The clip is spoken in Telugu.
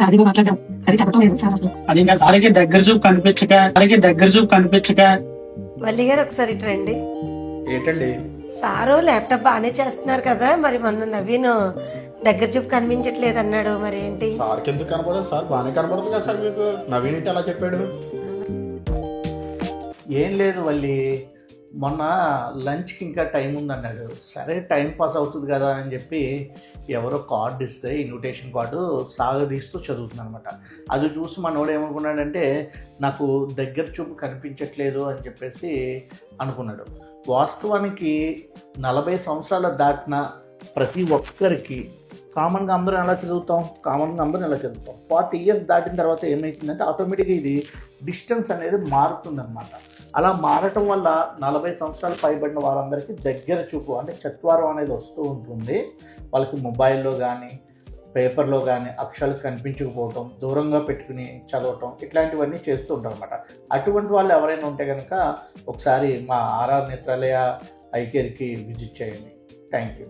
అది మాట్లాడదాం సరే చెప్పడం లేదు సార్ అసలు అది ఇంకా సారికి దగ్గర చూపు కనిపించక వల్లి గారు ఒకసారి ఇటు రండి. ఏంటండి? సారు ల్యాప్టాప్ బాగానే చేస్తున్నారు కదా, మరి మొన్న నవీన్ దగ్గర చూపు కనిపించట్లేదు అన్నాడు, మరి ఏంటి? సార్కి ఎందుకు కనపడదు? సార్ బాగానే కనపడుతుంది కదా సార్ మీకు. నవీన్ ఏంటి అలా చెప్పాడు? ఏం లేదు వల్లి, మొన్న లంచ్కి ఇంకా టైం ఉందన్నాడు. సరే టైం పాస్ అవుతుంది కదా అని చెప్పి ఎవరో కార్డు ఇస్తే ఇన్విటేషన్ కార్డు సాగదీస్తూ చదువుతుంది అనమాట. అది చూసి మనోడు ఏమనుకున్నాడంటే నాకు దగ్గర చూపు కనిపించట్లేదు అని చెప్పేసి అనుకున్నాడు. వాస్తవానికి 40 సంవత్సరాలు దాటిన ప్రతి ఒక్కరికి కామన్గా అందరం ఎలా చదువుతాం 40 ఇయర్స్ దాటిన తర్వాత ఏమవుతుందంటే ఆటోమేటిక్గా ఇది డిస్టెన్స్ అనేది మారుతుందన్నమాట. అలా మారటం వల్ల 40 సంవత్సరాలు పైబడిన వారందరికీ దగ్గర చూపు అంటే చత్వారం అనేది వస్తూ ఉంటుంది. వాళ్ళకి మొబైల్లో కానీ పేపర్లో కానీ అక్షరాలు కనిపించకపోవటం, దూరంగా పెట్టుకుని చదవటం, ఇట్లాంటివన్నీ చేస్తూ ఉంటారు అనమాట. అటువంటి వాళ్ళు ఎవరైనా ఉంటే కనుక ఒకసారి మా ఆర్ఆర్ నేత్రాలయ ఐకేర్కి విజిట్ చేయండి. Thank you.